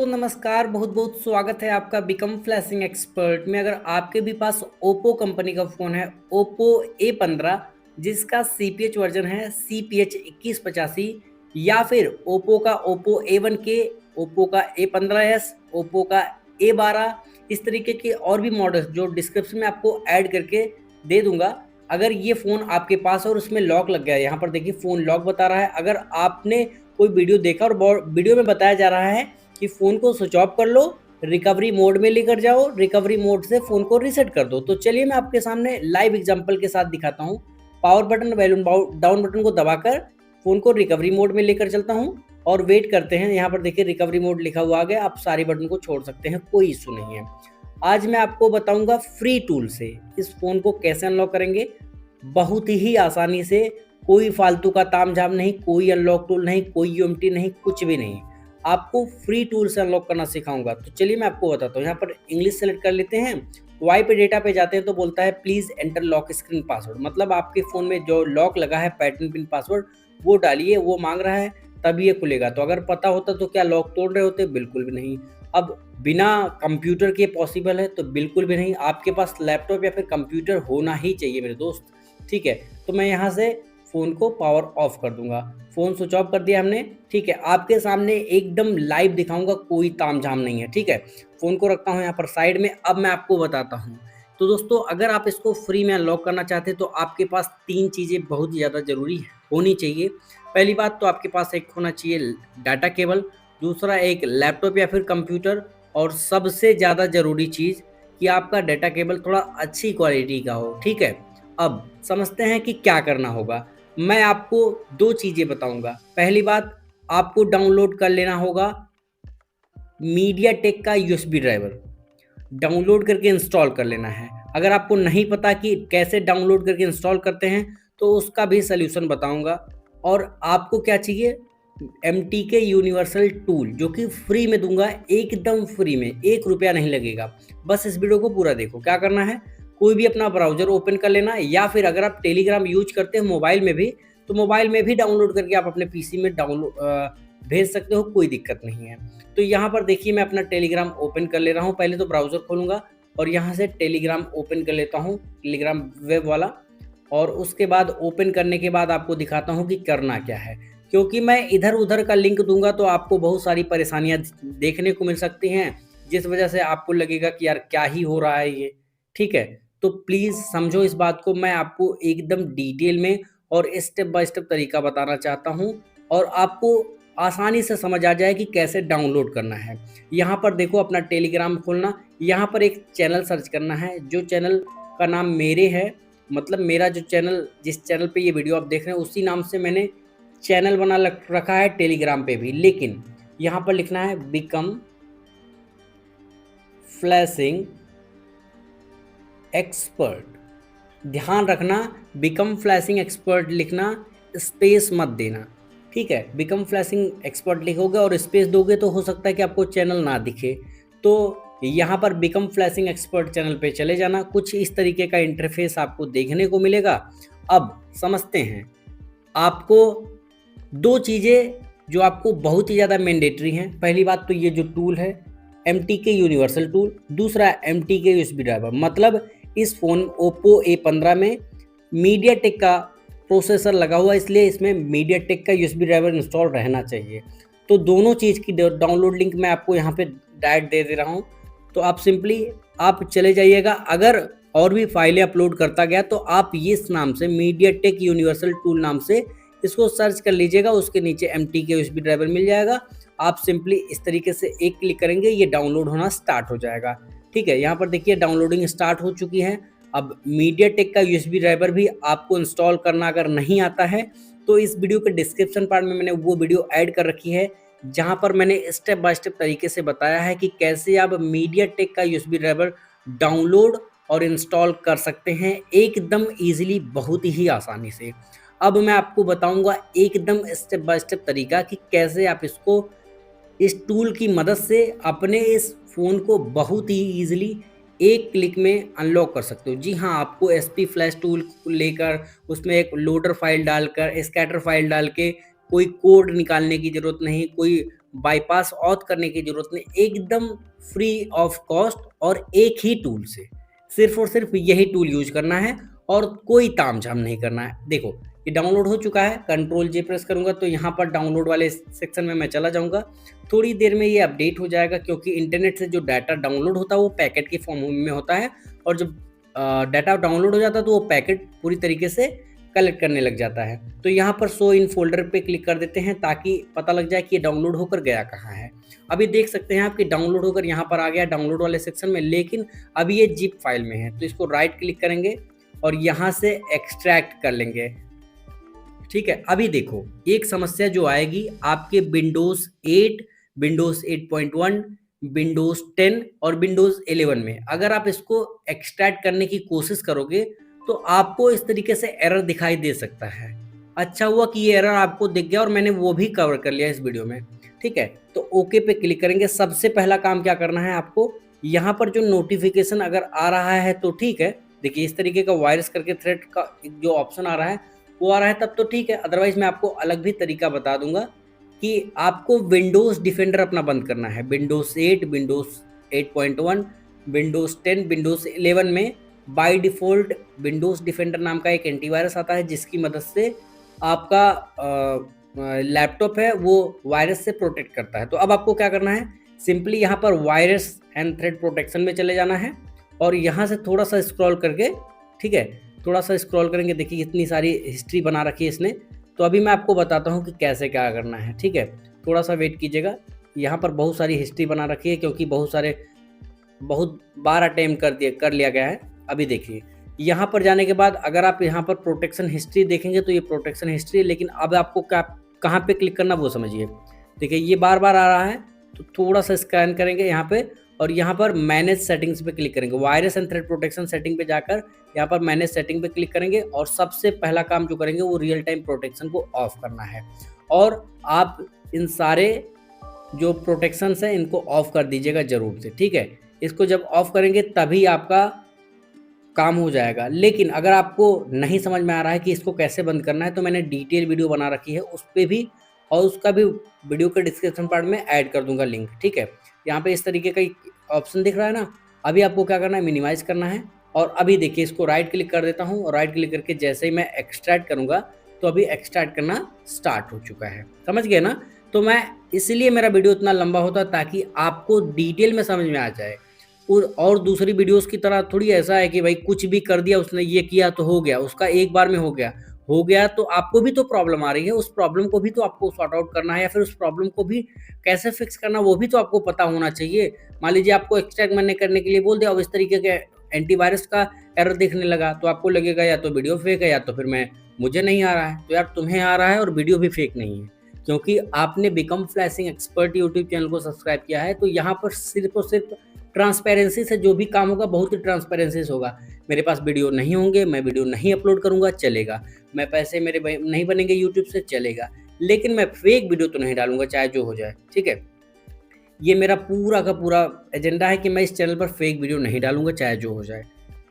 तो नमस्कार, बहुत बहुत स्वागत है आपका बिकम फ्लैशिंग एक्सपर्ट में। अगर आपके भी पास ओप्पो कंपनी का फ़ोन है, ओप्पो A15, जिसका CPH वर्जन है CPH 2185, या फिर ओप्पो का ओप्पो A1K, ओप्पो का A15s, ओप्पो का A12, इस तरीके के और भी मॉडल्स जो डिस्क्रिप्शन में आपको ऐड करके दे दूंगा। अगर ये फ़ोन आपके पास और उसमें लॉक लग गया है, यहाँ पर देखिए फ़ोन लॉक बता रहा है। अगर आपने कोई वीडियो देखा और वीडियो में बताया जा रहा है कि फ़ोन को स्विच ऑफ कर लो, रिकवरी मोड में लेकर जाओ, रिकवरी मोड से फ़ोन को रीसेट कर दो। तो चलिए मैं आपके सामने लाइव एग्जांपल के साथ दिखाता हूँ। Power button, volume down button को दबाकर फ़ोन को रिकवरी मोड में लेकर चलता हूँ और वेट करते हैं। यहाँ पर देखिए रिकवरी मोड लिखा हुआ आ गया। आप सारी बटन को छोड़ सकते हैं, कोई इशू नहीं है। आज मैं आपको बताऊंगा फ्री टूल से इस फ़ोन को कैसे अनलॉक करेंगे, बहुत ही आसानी से। कोई फालतू का तामझाम नहीं, कोई अनलॉक टूल नहीं, कोई यूएमटी नहीं, कुछ भी नहीं। आपको फ्री टूल से अनलॉक करना सिखाऊंगा। तो चलिए मैं आपको बताता हूँ। यहाँ पर इंग्लिश सेलेक्ट कर लेते हैं, वाई पे डेटा पे जाते हैं तो बोलता है please enter lock screen password. मतलब आपके फ़ोन में जो लॉक लगा है पैटर्न पिन पासवर्ड वो डालिए, वो मांग रहा है तभी ये खुलेगा। तो अगर पता होता तो क्या लॉक तोड़ रहे होते? बिल्कुल भी नहीं। अब बिना कंप्यूटर के पॉसिबल है? तो बिल्कुल भी नहीं। आपके पास लैपटॉप या फिर कंप्यूटर होना ही चाहिए मेरे दोस्त, ठीक है। तो मैं यहाँ से फ़ोन को पावर ऑफ कर दूंगा। फ़ोन स्विच ऑफ कर दिया हमने, ठीक है। आपके सामने एकदम लाइव दिखाऊंगा, कोई तामझाम नहीं है, ठीक है। फ़ोन को रखता हूँ यहाँ पर साइड में। अब मैं आपको बताता हूँ। तो दोस्तों, अगर आप इसको फ्री में अनलॉक करना चाहते हैं तो आपके पास 3 चीज़ें बहुत ही ज़्यादा ज़रूरी होनी चाहिए। पहली बात तो आपके पास एक होना चाहिए डाटा केबल, दूसरा एक लैपटॉप या फिर कंप्यूटर, और सबसे ज़्यादा ज़रूरी चीज़ कि आपका डाटा केबल थोड़ा अच्छी क्वालिटी का हो, ठीक है। अब समझते हैं कि क्या करना होगा। मैं आपको 2 चीज़ें बताऊँगा। पहली बात, आपको डाउनलोड कर लेना होगा मीडियाटेक का यूएसबी ड्राइवर, डाउनलोड करके इंस्टॉल कर लेना है। अगर आपको नहीं पता कि कैसे डाउनलोड करके इंस्टॉल करते हैं तो उसका भी सल्यूशन बताऊँगा। और आपको क्या चाहिए? MTK यूनिवर्सल टूल, जो कि फ्री में दूंगा, एकदम फ्री में, 1 रुपया नहीं लगेगा। बस इस वीडियो को पूरा देखो। क्या करना है, कोई भी अपना ब्राउज़र ओपन कर लेना, या फिर अगर आप टेलीग्राम यूज करते हो मोबाइल में भी, तो मोबाइल में भी डाउनलोड करके आप अपने पीसी में भेज सकते हो, कोई दिक्कत नहीं है। तो यहाँ पर देखिए मैं अपना टेलीग्राम ओपन कर ले रहा हूँ। पहले तो ब्राउज़र खोलूँगा और यहाँ से टेलीग्राम ओपन कर लेता हूँ, टेलीग्राम वेब वाला। और उसके बाद ओपन करने के बाद आपको दिखाता हूँ कि करना क्या है, क्योंकि मैं इधर उधर का लिंक दूंगा तो आपको बहुत सारी परेशानियाँ देखने को मिल सकती हैं, जिस वजह से आपको लगेगा कि यार क्या ही हो रहा है ये, ठीक है। तो प्लीज़ समझो इस बात को। मैं आपको एकदम डिटेल में और स्टेप बाय स्टेप तरीका बताना चाहता हूँ, और आपको आसानी से समझ आ जाए कि कैसे डाउनलोड करना है। यहाँ पर देखो, अपना टेलीग्राम खोलना, यहाँ पर एक चैनल सर्च करना है, जो चैनल का नाम मेरे है, मतलब मेरा जो चैनल, जिस चैनल पे ये वीडियो आप देख रहे हैं उसी नाम से मैंने चैनल बना रखा है टेलीग्राम पे भी। लेकिन यहाँ पर लिखना है बिकम फ्लैशिंग एक्सपर्ट। ध्यान रखना, बिकम फ्लैशिंग एक्सपर्ट लिखना, स्पेस मत देना, ठीक है। बिकम फ्लैशिंग एक्सपर्ट लिखोगे और स्पेस दोगे तो हो सकता है कि आपको चैनल ना दिखे। तो यहाँ पर बिकम फ्लैशिंग एक्सपर्ट चैनल पे चले जाना। कुछ इस तरीके का इंटरफेस आपको देखने को मिलेगा। अब समझते हैं। आपको 2 चीज़ें जो आपको बहुत ही ज़्यादा मैंडेटरी हैं। पहली बात तो ये जो टूल है MTK यूनिवर्सल टूल, दूसरा MTK यूएसबी ड्राइवर। मतलब इस फ़ोन ओप्पो A15 में मीडियाटेक का प्रोसेसर लगा हुआ है, इसलिए इसमें मीडियाटेक का यूएसबी ड्राइवर इंस्टॉल रहना चाहिए। तो दोनों चीज़ की डाउनलोड लिंक मैं आपको यहाँ पे डायरेक्ट दे दे रहा हूँ। तो आप सिंपली आप चले जाइएगा। अगर और भी फाइलें अपलोड करता गया तो आप इस नाम से, मीडियाटेक यूनिवर्सल टूल नाम से, इसको सर्च कर लीजिएगा। उसके नीचे MTK यूएसबी ड्राइवर मिल जाएगा। आप सिंपली इस तरीके से एक क्लिक करेंगे, ये डाउनलोड होना स्टार्ट हो जाएगा, ठीक है। यहाँ पर देखिए डाउनलोडिंग स्टार्ट हो चुकी है। अब मीडियाटेक का यूएसबी ड्राइवर भी आपको इंस्टॉल करना अगर नहीं आता है तो इस वीडियो के डिस्क्रिप्शन पार्ट में मैंने वो वीडियो ऐड कर रखी है, जहाँ पर मैंने स्टेप बाय स्टेप तरीके से बताया है कि कैसे आप मीडियाटेक का यूएसबी ड्राइवर डाउनलोड और इंस्टॉल कर सकते हैं, एकदम ईजिली, बहुत ही आसानी से। अब मैं आपको बताऊंगा एकदम स्टेप बाय स्टेप तरीका कि कैसे आप इसको, इस टूल की मदद से अपने इस फ़ोन को बहुत ही ईजिली एक क्लिक में अनलॉक कर सकते हो। जी हाँ, आपको SP फ्लैश टूल लेकर उसमें एक लोडर फाइल डालकर, स्कैटर फाइल डाल के कोई कोड निकालने की ज़रूरत नहीं, कोई बाईपास ऑथ करने की ज़रूरत नहीं, एकदम फ्री ऑफ कॉस्ट और एक ही टूल से, सिर्फ और सिर्फ यही टूल यूज़ करना है और कोई तामझाम नहीं करना है। देखो ये डाउनलोड हो चुका है, कंट्रोल जे प्रेस करूँगा तो यहाँ पर डाउनलोड वाले सेक्शन में मैं चला जाऊँगा। थोड़ी देर में ये अपडेट हो जाएगा, क्योंकि इंटरनेट से जो डाटा डाउनलोड होता है वो पैकेट के फॉर्म में होता है, और जब डाटा डाउनलोड हो जाता है तो वो पैकेट पूरी तरीके से कलेक्ट करने लग जाता है। तो यहाँ पर शो इन फोल्डर पे क्लिक कर देते हैं ताकि पता लग जाए कि ये डाउनलोड होकर गया कहाँ है। अभी देख सकते हैं आप कि डाउनलोड होकर यहाँ पर आ गया डाउनलोड वाले सेक्शन में, लेकिन अभी ये जिप फाइल में है। तो इसको राइट क्लिक करेंगे और यहाँ से एक्सट्रैक्ट कर लेंगे। ठीक है, अभी देखो एक समस्या जो आएगी आपके विंडोज 8, विंडोज 8.1, विंडोज 10 और विंडोज 11 में अगर आप इसको एक्सट्रैक्ट करने की कोशिश करोगे तो आपको इस तरीके से एरर दिखाई दे सकता है। अच्छा हुआ कि ये एरर आपको दिख गया और मैंने वो भी कवर कर लिया इस वीडियो में। ठीक है, तो ओके पे क्लिक करेंगे। सबसे पहला काम क्या करना है आपको, यहाँ पर जो नोटिफिकेशन अगर आ रहा है तो ठीक है, देखिए इस तरीके का वायरस करके थ्रेड का जो ऑप्शन आ रहा है वो आ रहा है तब तो ठीक है, अदरवाइज मैं आपको अलग भी तरीका बता दूंगा कि आपको विंडोज डिफेंडर अपना बंद करना है। विंडोज 8, विंडोज 8.1, विंडोज 10, विंडोज 11 में बाय डिफ़ॉल्ट विंडोज डिफेंडर नाम का एक एंटीवायरस आता है जिसकी मदद से आपका लैपटॉप है वो वायरस से प्रोटेक्ट करता है। तो अब आपको क्या करना है, सिंपली यहाँ पर वायरस एंड थ्रेड प्रोटेक्शन में चले जाना है और यहाँ से थोड़ा सा स्क्रॉल करके, ठीक है, थोड़ा सा स्क्रॉल करेंगे, देखिए इतनी सारी हिस्ट्री बना रखी है इसने। तो अभी मैं आपको बताता हूँ कि कैसे क्या करना है। ठीक है, थोड़ा सा वेट कीजिएगा, यहाँ पर बहुत सारी हिस्ट्री बना रखी है क्योंकि बहुत बार अटेम्प्ट कर लिया गया है। अभी देखिए यहाँ पर जाने के बाद अगर आप यहाँ पर प्रोटेक्शन हिस्ट्री देखेंगे तो ये प्रोटेक्शन हिस्ट्री है, लेकिन अब आपको कहाँ पे क्लिक करना वो समझिए। देखिए ये बार बार आ रहा है, तो थोड़ा सा स्कैन करेंगे यहाँ पे और यहाँ पर मैनेज सेटिंग्स पे क्लिक करेंगे। Virus and thread protection setting पे जाकर यहाँ पर मैनेज सेटिंग पे क्लिक करेंगे और सबसे पहला काम जो करेंगे वो रियल टाइम प्रोटेक्शन को ऑफ करना है। और आप इन सारे जो प्रोटेक्शंस हैं इनको ऑफ कर दीजिएगा जरूर से। ठीक है, इसको जब ऑफ करेंगे तभी आपका काम हो जाएगा। लेकिन अगर आपको नहीं समझ में आ रहा है कि इसको कैसे बंद करना है तो मैंने डिटेल वीडियो बना रखी है उस पर भी, और उसका भी वीडियो के डिस्क्रिप्शन पार्ट में ऐड कर दूंगा लिंक। ठीक है, यहाँ पे इस तरीके का ऑप्शन दिख रहा है ना, अभी आपको क्या करना है, मिनिमाइज करना है। और अभी देखिए इसको राइट क्लिक कर देता हूँ और राइट क्लिक करके जैसे ही मैं एक्सट्रैक्ट करूँगा तो अभी एक्सट्रैक्ट करना स्टार्ट हो चुका है। समझ गए ना? तो मैं इसलिए मेरा वीडियो इतना लंबा होता है ताकि आपको डिटेल में समझ में आ जाए। और दूसरी वीडियोस की तरह थोड़ी ऐसा है कि भाई कुछ भी कर दिया उसने, ये किया तो हो गया, उसका एक बार में हो गया तो आपको भी तो प्रॉब्लम आ रही है, उस प्रॉब्लम को भी तो आपको सॉर्ट आउट करना है, या फिर उस प्रॉब्लम को भी कैसे फिक्स करना वो भी तो आपको पता होना चाहिए। मान लीजिए आपको एक्सट्रैक्ट मैंने करने के लिए बोल दिया, अब इस तरीके के एंटीवायरस का एरर दिखने लगा तो आपको लगेगा या तो वीडियो फेक है या तो फिर मुझे नहीं आ रहा है। तो यार तुम्हें आ रहा है और वीडियो भी फेक नहीं है, क्योंकि आपने become flashing expert YouTube channel को सब्सक्राइब किया है। तो यहाँ पर सिर्फ और सिर्फ ट्रांसपेरेंसी से जो भी काम होगा बहुत ही ट्रांसपेरेंसी से होगा। मेरे पास वीडियो नहीं होंगे, मैं वीडियो नहीं अपलोड करूंगा, चलेगा। मैं पैसे मेरे नहीं बनेंगे यूट्यूब से, चलेगा। लेकिन मैं फेक वीडियो तो नहीं डालूंगा, चाहे जो हो जाए। ठीक है, ये मेरा पूरा का पूरा एजेंडा है कि मैं इस चैनल पर फेक वीडियो नहीं डालूंगा, चाहे जो हो जाए।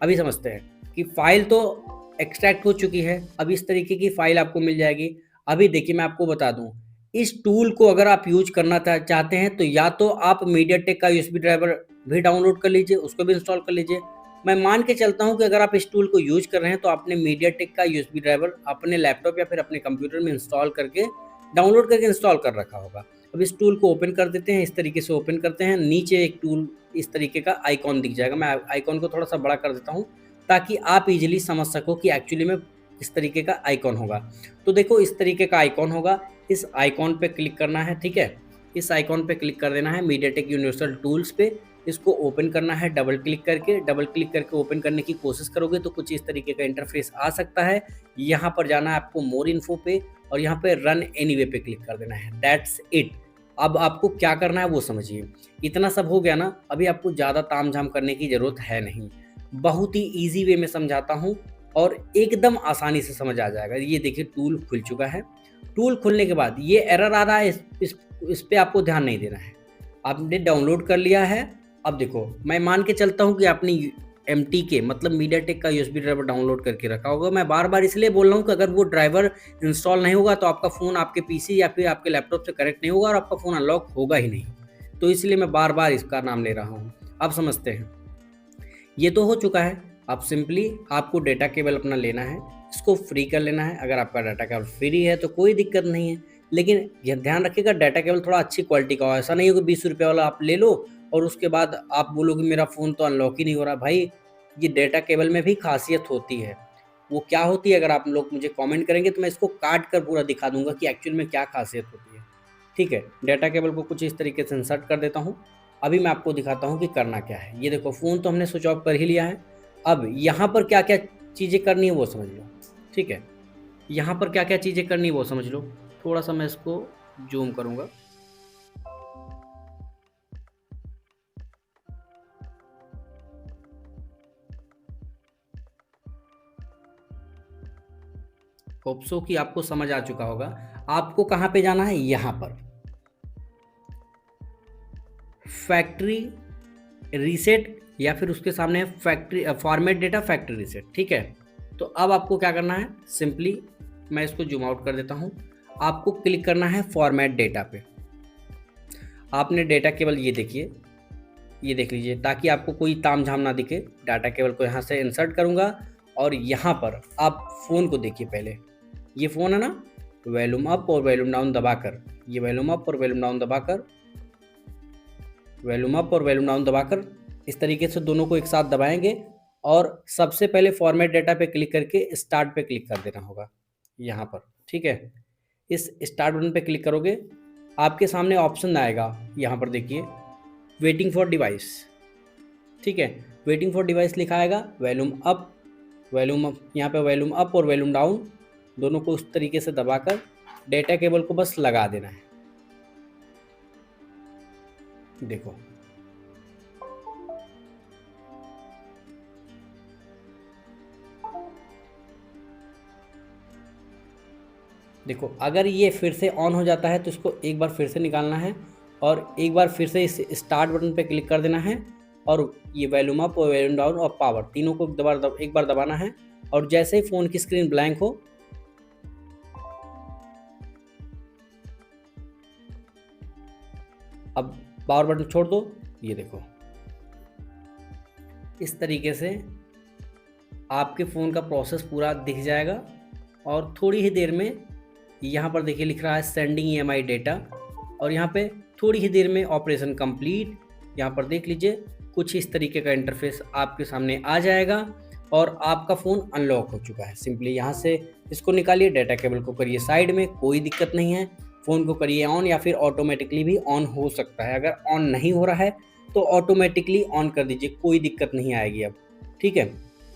अभी समझते हैं कि फाइल तो एक्सट्रैक्ट हो चुकी है, अब इस तरीके की फाइल आपको मिल जाएगी। अभी देखिए मैं आपको बता दूं, इस टूल को अगर आप यूज करना चाहते हैं तो या तो आप मीडियाटेक का यूएसबी ड्राइवर भी डाउनलोड कर लीजिए, उसको भी इंस्टॉल कर लीजिए। मैं मान के चलता हूं कि अगर आप इस टूल को यूज कर रहे हैं तो आपने मीडियाटेक का यूएसबी ड्राइवर अपने लैपटॉप या फिर अपने कंप्यूटर में इंस्टॉल करके डाउनलोड करके इंस्टॉल कर रखा होगा। अब इस टूल को ओपन कर देते हैं, इस तरीके से ओपन करते हैं। नीचे एक टूल इस तरीके का आइकॉन दिख जाएगा, मैं आइकॉन को थोड़ा सा बड़ा कर देता हूँ ताकि आप इजीली समझ सको कि एक्चुअली में इस तरीके का आइकॉन होगा। तो देखो इस तरीके का आइकॉन होगा, इस आइकॉन पे क्लिक करना है। ठीक है, इस आइकॉन पे क्लिक कर देना है मीडियाटेक यूनिवर्सल टूल्स पे, इसको ओपन करना है डबल क्लिक करके ओपन करने की कोशिश करोगे तो कुछ इस तरीके का इंटरफेस आ सकता है। यहाँ पर जाना है आपको मोर इन्फो पे और यहाँ पे रन एनीवे पे क्लिक कर देना है। That's it. अब आपको क्या करना है वो समझिए। इतना सब हो गया ना, अभी आपको ज़्यादा तामझाम करने की ज़रूरत है नहीं। बहुत ही ईजी वे में समझाता हूँ और एकदम आसानी से समझ आ जाएगा। ये देखिए टूल खुल चुका है। टूल खुलने के बाद ये एरर आ रहा है, इस पे आपको ध्यान नहीं देना है। आपने डाउनलोड कर लिया है। अब देखो मैं मान के चलता हूँ कि आपने MTK मतलब मीडियाटेक का यूएसबी ड्राइवर डाउनलोड करके रखा होगा। मैं बार बार इसलिए बोल रहा हूँ कि अगर वो ड्राइवर इंस्टॉल नहीं होगा तो आपका फ़ोन आपके पीसी या फिर आपके लैपटॉप से कनेक्ट नहीं होगा और आपका फ़ोन अनलॉक होगा ही नहीं। तो इसलिए मैं बार बार इसका नाम ले रहा हूँ। आप समझते हैं। ये तो हो चुका है। अब सिंपली आपको डेटा केबल अपना लेना है, इसको फ्री कर लेना है। अगर आपका डाटा केबल फ्री है तो कोई दिक्कत नहीं है, लेकिन यह ध्यान रखिएगा डाटा केबल थोड़ा अच्छी क्वालिटी का हो। ऐसा नहीं हो कि 20 रुपये वाला आप ले लो और उसके बाद आप बोलो कि मेरा फ़ोन तो अनलॉक ही नहीं हो रहा। भाई, ये डेटा केबल में भी खासियत होती है। वो क्या होती है, अगर आप लोग मुझे कमेंट करेंगे तो मैं इसको काट कर पूरा दिखा दूंगा कि एक्चुअल में क्या खासियत होती है। ठीक है, डाटा केबल को कुछ इस तरीके से इंसर्ट कर देता हूँ। अभी मैं आपको दिखाता हूँ कि करना क्या है। ये देखो, फ़ोन तो हमने स्विच ऑफ कर ही लिया है। अब यहाँ पर क्या क्या चीज़ें करनी है वो समझ लो। ठीक है, यहाँ पर क्या क्या चीज़ें करनी है वो समझ लो। थोड़ा सा मैं इसको जूम करूँगा। होप सो कि आपको समझ आ चुका होगा। आपको कहाँ पे जाना है, यहाँ पर फैक्ट्री रीसेट या फिर उसके सामने factory format data factory reset. ठीक है, तो अब आपको क्या करना है, सिंपली मैं इसको जूम आउट कर देता हूँ। आपको क्लिक करना है फॉर्मेट डेटा पे। आपने डेटा केवल ये देखिए, ये देख लीजिए ताकि आपको कोई तामझाम ना दिखे। डाटा केबल को यहाँ से इंसर्ट करूँगा और यहाँ पर आप फ़ोन को देखिए। पहले ये फ़ोन है ना, वॉल्यूम अप और वॉल्यूम डाउन दबाकर, ये वॉल्यूम अप और वॉल्यूम डाउन दबाकर, वॉल्यूम अप और वॉल्यूम डाउन दबाकर इस तरीके से दोनों को एक साथ दबाएंगे और सबसे पहले फॉर्मेट डेटा पे क्लिक करके स्टार्ट पे क्लिक कर देना होगा यहाँ पर। ठीक है, इस स्टार्ट बटन पे क्लिक करोगे, आपके सामने ऑप्शन आएगा। यहाँ पर देखिए, वेटिंग फॉर डिवाइस। ठीक है, वेटिंग फॉर डिवाइस लिखा आएगा। वॉल्यूम अप, यहाँ पे वॉल्यूम अप और वॉल्यूम डाउन दोनों को उस तरीके से दबाकर डेटा केबल को बस लगा देना है। देखो, देखो अगर ये फिर से ऑन हो जाता है तो इसको एक बार फिर से निकालना है और एक बार फिर से इस स्टार्ट बटन पे क्लिक कर देना है और ये वॉल्यूम अप और वॉल्यूम डाउन और पावर तीनों को एक बार दबाना है। और जैसे ही फ़ोन की स्क्रीन ब्लैंक हो, अब पावर बटन छोड़ दो। ये देखो, इस तरीके से आपके फ़ोन का प्रोसेस पूरा दिख जाएगा और थोड़ी ही देर में यहाँ पर देखिए लिख रहा है सेंडिंग EMI डेटा और यहाँ पे थोड़ी ही देर में ऑपरेशन कंप्लीट। यहाँ पर देख लीजिए, कुछ इस तरीके का इंटरफेस आपके सामने आ जाएगा और आपका फ़ोन अनलॉक हो चुका है। सिंपली यहाँ से इसको निकालिए, डाटा केबल को करिए साइड में, कोई दिक्कत नहीं है। फ़ोन को करिए ऑन या फिर ऑटोमेटिकली भी ऑन हो सकता है। अगर ऑन नहीं हो रहा है तो ऑटोमेटिकली ऑन कर दीजिए, कोई दिक्कत नहीं आएगी अब। ठीक है,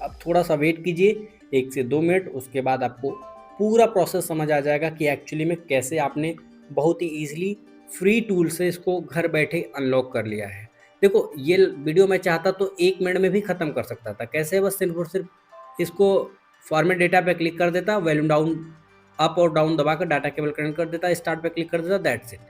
अब थोड़ा सा वेट कीजिए 1 से 2 मिनट, उसके बाद आपको पूरा प्रोसेस समझ आ जाएगा कि एक्चुअली में कैसे आपने बहुत ही ईजिली फ्री टूल से इसको घर बैठे अनलॉक कर लिया है। देखो, ये वीडियो मैं चाहता तो 1 मिनट में भी ख़त्म कर सकता था। कैसे, बस सिर्फ और सिर्फ इसको फॉर्मेट डेटा पे क्लिक कर देता, वॉल्यूम डाउन अप और डाउन दबाकर डाटा केबल कनेक्ट कर देता, स्टार्ट पे क्लिक कर देता, दैट्स इट।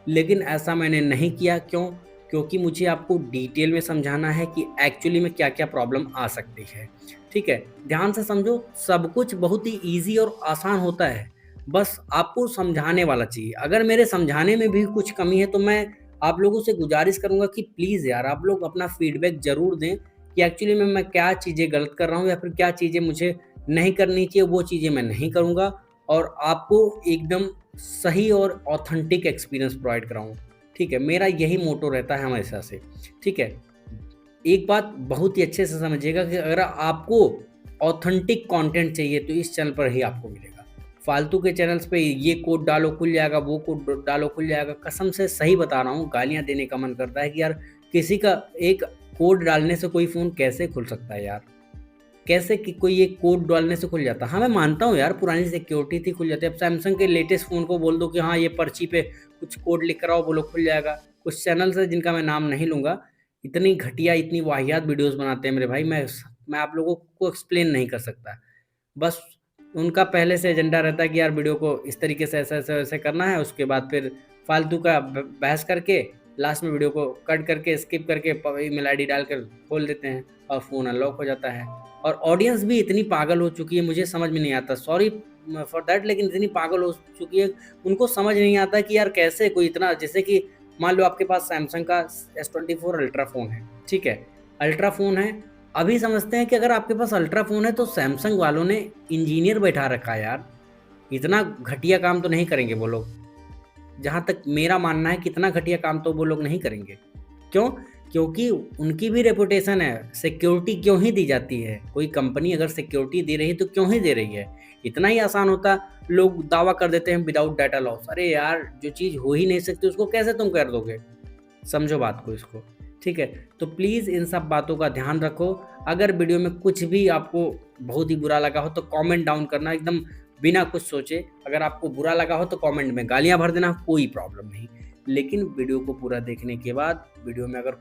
लेकिन ऐसा मैंने नहीं किया। क्यों? क्योंकि मुझे आपको डिटेल में समझाना है कि एक्चुअली में क्या क्या प्रॉब्लम आ सकती है। ठीक है, ध्यान से समझो, सब कुछ बहुत ही ईजी और आसान होता है, बस आपको समझाने वाला चाहिए। अगर मेरे समझाने में भी कुछ कमी है तो मैं आप लोगों से गुजारिश करूँगा कि प्लीज़ यार आप लोग अपना फीडबैक ज़रूर दें कि एक्चुअली में मैं क्या चीज़ें गलत कर रहा हूँ या फिर क्या चीज़ें मुझे नहीं करनी चाहिए, वो चीज़ें मैं नहीं करूँगा और आपको एकदम सही और ऑथेंटिक एक्सपीरियंस प्रोवाइड कराऊँ। ठीक है, मेरा यही मोटो रहता है हमेशा से। ठीक है, एक बात बहुत ही अच्छे से समझिएगा कि अगर आपको ऑथेंटिक कंटेंट चाहिए तो इस चैनल पर ही आपको मिलेगा। फालतू के चैनल्स पे ये कोड डालो खुल जाएगा, वो कोड डालो खुल जाएगा, कसम से सही बता रहा हूँ, गालियाँ देने का मन करता है कि यार किसी का एक कोड डालने से कोई फ़ोन कैसे खुल सकता है यार? कैसे कि कोई एक कोड डालने से खुल जाता? हाँ, मैं मानता हूँ यार पुरानी सिक्योरिटी थी, खुल जाती है। अब सैमसंग के लेटेस्ट फ़ोन को बोल दो कि हाँ, ये पर्ची पे कुछ कोड लिख कर आओ, बोलो खुल जाएगा। कुछ चैनल्स हैं जिनका मैं नाम नहीं लूँगा, इतनी घटिया, इतनी वाहियात वीडियोज़ बनाते हैं मेरे भाई, मैं आप लोगों को एक्सप्लेन नहीं कर सकता। बस उनका पहले से एजेंडा रहता है कि यार वीडियो को इस तरीके से ऐसे-ऐसे करना है, उसके बाद फिर फालतू का ब बहस करके लास्ट में वीडियो को कट करके स्किप करके ईमेल आईडी डालकर खोल देते हैं और फ़ोन अनलॉक हो जाता है। और ऑडियंस भी इतनी पागल हो चुकी है, मुझे समझ में नहीं आता, सॉरी फॉर दैट, लेकिन इतनी पागल हो चुकी है, उनको समझ नहीं आता कि यार कैसे कोई इतना, जैसे कि मान लो आपके पास सैमसंग का S24 अल्ट्रा फ़ोन है, ठीक है, अल्ट्रा फ़ोन है। अभी समझते हैं कि अगर आपके पास अल्ट्रा फ़ोन है तो सैमसंग वालों ने इंजीनियर बैठा रखा है यार, इतना घटिया काम तो नहीं करेंगे वो लोग। जहाँ तक मेरा मानना है कि इतना घटिया काम तो वो लोग नहीं करेंगे। क्यों? क्योंकि उनकी भी रेपुटेशन है, सिक्योरिटी क्यों ही दी जाती है? कोई कंपनी अगर सिक्योरिटी दे रही है तो क्यों ही दे रही है? इतना ही आसान होता, लोग दावा कर देते हैं विदाउट डाटा लॉस। अरे यार, जो चीज़ हो ही नहीं सकती उसको कैसे तुम कर दोगे? समझो बात को इसको, ठीक है? तो प्लीज़ इन सब बातों का ध्यान रखो। अगर वीडियो में कुछ भी आपको बहुत ही बुरा लगा हो तो कमेंट डाउन करना एकदम बिना कुछ सोचे। अगर आपको बुरा लगा हो तो कमेंट में गालियाँ भर देना, कोई प्रॉब्लम नहीं। लेकिन वीडियो को पूरा देखने के बाद वीडियो में अगर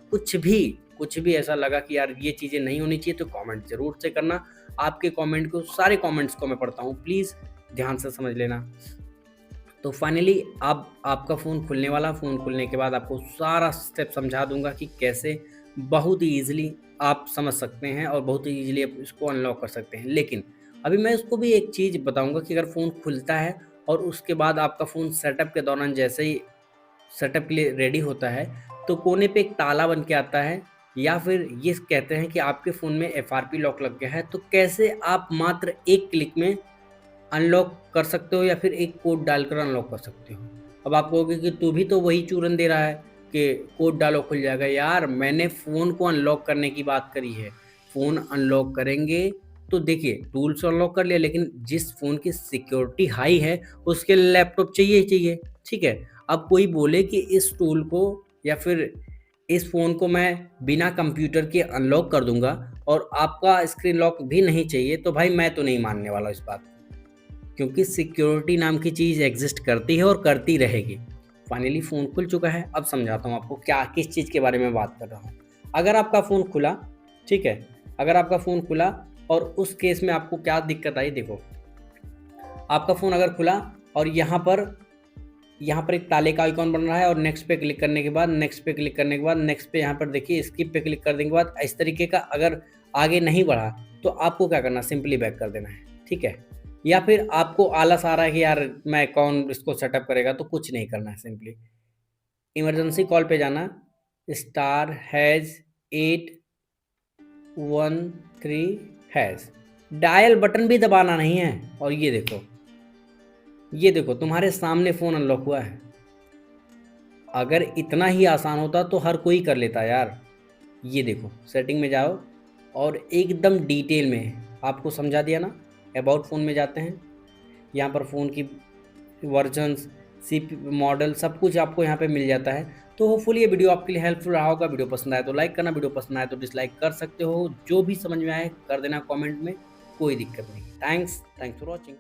कुछ भी ऐसा लगा कि यार ये चीज़ें नहीं होनी चाहिए तो कमेंट ज़रूर से करना। आपके कमेंट को, सारे कमेंट्स को मैं पढ़ता हूँ, प्लीज़ ध्यान से समझ लेना। तो फाइनली अब आपका फ़ोन खुलने वाला, फ़ोन खुलने के बाद आपको सारा स्टेप समझा दूँगा कि कैसे बहुत ही ईज़िली आप समझ सकते हैं और बहुत ही ईज़िली आप इसको अनलॉक कर सकते हैं। लेकिन अभी मैं इसको भी एक चीज़ बताऊँगा कि अगर फ़ोन खुलता है और उसके बाद आपका फ़ोन सेटअप के दौरान जैसे ही सेटअप के लिए रेडी होता है, तो कोने पे एक ताला बन के आता है, या फिर ये कहते हैं कि आपके फ़ोन में एफआरपी लॉक लग गया है, तो कैसे आप मात्र एक क्लिक में अनलॉक कर सकते हो या फिर एक कोड डालकर अनलॉक कर सकते हो। अब आप कहोगे कि तू भी तो वही चूरन दे रहा है कि कोड डालो खुल जाएगा। यार, मैंने फ़ोन को अनलॉक करने की बात करी है। फ़ोन अनलॉक करेंगे तो देखिए, टूल से अनलॉक कर लिया, लेकिन जिस फ़ोन की सिक्योरिटी हाई है उसके लिए लैपटॉप चाहिए ही चाहिए, ठीक है? अब कोई बोले कि इस टूल को या फिर इस फ़ोन को मैं बिना कंप्यूटर के अनलॉक कर दूँगा और आपका स्क्रीन लॉक भी नहीं चाहिए, तो भाई मैं तो नहीं मानने वाला इस बात को। क्योंकि सिक्योरिटी नाम की चीज़ एग्जिस्ट करती है और करती रहेगी। फाइनली फ़ोन खुल चुका है, अब समझाता हूँ आपको क्या किस चीज़ के बारे में बात कर रहा हूँ। अगर आपका फ़ोन खुला, ठीक है? अगर आपका फ़ोन खुला और उस केस में आपको क्या दिक्कत आई, देखो, आपका फ़ोन अगर खुला और यहाँ पर एक ताले का आइकॉन बन रहा है और नेक्स्ट पे क्लिक करने के बाद, नेक्स्ट पे क्लिक करने के बाद, नेक्स्ट पे यहाँ पर देखिए स्किप पे क्लिक करने के बाद इस तरीके का अगर आगे नहीं बढ़ा, तो आपको क्या करना है, सिंपली बैक कर देना है, ठीक है? या फिर आपको आलस आ रहा है कि यार मैं कौन इसको सेटअप करेगा, तो कुछ नहीं करना है, सिंपली इमरजेंसी कॉल पे जाना, *813#, डायल बटन भी दबाना नहीं है और ये देखो तुम्हारे सामने फ़ोन अनलॉक हुआ है। अगर इतना ही आसान होता तो हर कोई कर लेता यार। ये देखो, सेटिंग में जाओ और एकदम डिटेल में आपको समझा दिया ना। अबाउट फ़ोन में जाते हैं, यहाँ पर फ़ोन की वर्जन्स, मॉडल, सब कुछ आपको यहाँ पे मिल जाता है। तो होपफुली ये वीडियो आपके लिए हेल्पफुल रहा होगा। वीडियो पसंद आए तो लाइक करना, वीडियो पसंद आए तो डिसलाइक कर सकते हो। जो भी समझ में आए कर देना कमेंट में, कोई दिक्कत नहीं। Thanks for watching.